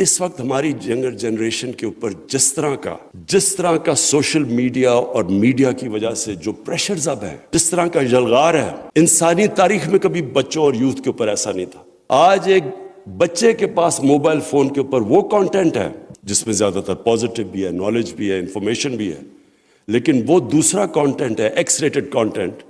اس وقت ہماری younger generation کے اوپر جس طرح کا سوشل میڈیا اور میڈیا کی وجہ سے جو پریشرز اب ہیں، جس طرح کا جلغار ہے، انسانی تاریخ میں کبھی بچوں اور یوتھ کے اوپر ایسا نہیں تھا۔ آج ایک بچے کے پاس موبائل فون کے اوپر وہ کانٹینٹ ہے جس میں زیادہ تر پازیٹیو بھی ہے، نالج بھی ہے، انفارمیشن بھی ہے، لیکن وہ دوسرا کانٹینٹ ہے، ایکس ریٹڈ کانٹینٹ،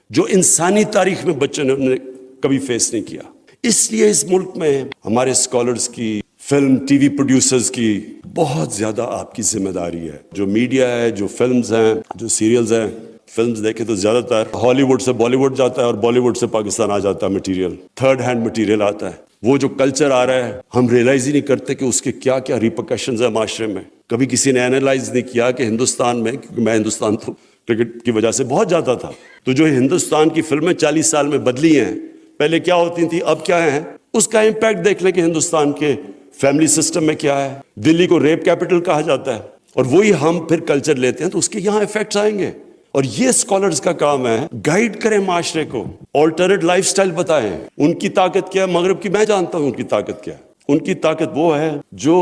جو انسانی تاریخ میں بچوں نے کبھی فیس نہیں کیا۔ اس لیے اس ملک میں ہمارے اسکالرز کی، فلم ٹی وی پروڈیوسرز کی بہت زیادہ آپ کی ذمہ داری ہے۔ جو میڈیا ہے، جو فلمز ہیں، جو سیریلز ہیں، فلمز دیکھیں تو زیادہ تر ہالی ووڈ سے بالی ووڈ جاتا ہے اور بالی ووڈ سے پاکستان آ جاتا ہے مٹیریل، تھرڈ ہینڈ مٹیریل آتا ہے۔ وہ جو کلچر آ رہا ہے ہم ریئلائز ہی نہیں کرتے کہ اس کے کیا کیا ریپرکشنز ہیں معاشرے میں۔ کبھی کسی نے اینالائز نہیں کیا کہ ہندوستان میں، کیونکہ میں ہندوستان تو کرکٹ کی وجہ سے بہت جاتا تھا، تو جو ہندوستان کی فلمیں 40 سال میں بدلی ہیں، پہلے کیا ہوتی تھیں اب کیا ہیں، اس کا امپیکٹ دیکھ لیں کہ ہندوستان کے فیملی سسٹم میں کیا ہے۔ دلی کو ریپ کیپٹل کہا جاتا ہے، اور وہی ہم پھر کلچر لیتے ہیں تو اس کے یہاں ایفیکٹس آئیں گے۔ اور یہ اسکالرز کا کام ہے، گائیڈ کریں معاشرے کو، آلٹرنیٹ لائف سٹائل بتائیں۔ ان کی طاقت کیا ہے مغرب کی؟ میں جانتا ہوں ان کی طاقت کیا ہے۔ ان کی طاقت وہ ہے جو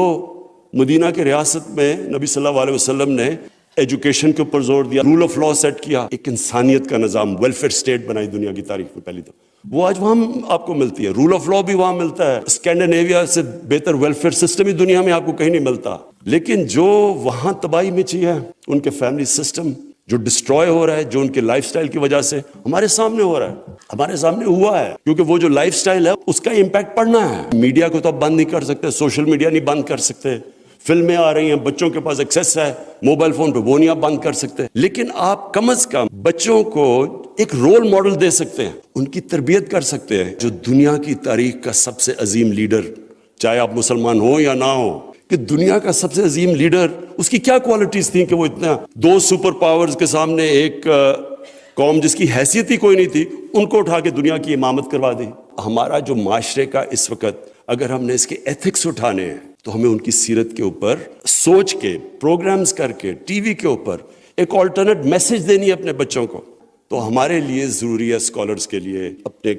مدینہ کے ریاست میں نبی صلی اللہ علیہ وسلم نے ایجوکیشن کے اوپر زور دیا، رول آف لا سیٹ کیا، ایک انسانیت کا نظام، ویلفیئر سٹیٹ بنائی دنیا کی تاریخ میں پہلی تو وہ آج وہاں آپ کو ملتی ہے۔ رول آف لا بھی وہاں ملتا ہے، اسکینڈینیویا سے بہتر ویلفیئر سسٹم ہی دنیا میں آپ کو کہیں نہیں ملتا۔ لیکن جو وہاں تباہی مچی ہے، ان کے فیملی سسٹم جو ڈسٹروائے ہو رہا ہے، جو ان کے لائف سٹائل کی وجہ سے ہمارے سامنے ہو رہا ہے، ہمارے سامنے ہوا ہے، کیونکہ وہ جو لائف سٹائل ہے اس کا امپیکٹ پڑنا ہے۔ میڈیا کو تو آپ بند نہیں کر سکتے، سوشل میڈیا نہیں بند کر سکتے، فلمیں آ رہی ہیں، بچوں کے پاس ایکسیس ہے موبائل فون پہ، وہ نہیں آپ بند کر سکتے، لیکن آپ کم از کم بچوں کو ایک رول ماڈل دے سکتے ہیں، ان کی تربیت کر سکتے ہیں۔ جو دنیا کی تاریخ کا سب سے عظیم لیڈر، چاہے آپ مسلمان ہوں یا نہ ہوں، کہ دنیا کا سب سے عظیم لیڈر، اس کی کیا کوالٹیز تھیں کہ وہ اتنا دو سپر پاورز کے سامنے ایک قوم جس کی حیثیت ہی کوئی نہیں تھی، ان کو اٹھا کے دنیا کی امامت کروا دی۔ ہمارا جو معاشرے کا اس وقت، اگر ہم نے اس کے ایتھکس اٹھانے ہیں تو ہمیں ان کی سیرت کے اوپر سوچ کے، پروگرامز کر کے، ٹی وی کے اوپر ایک آلٹرنیٹ میسج دینی ہے اپنے بچوں کو۔ تو ہمارے لیے ضروری ہے، اسکالرز کے لیے، اپنے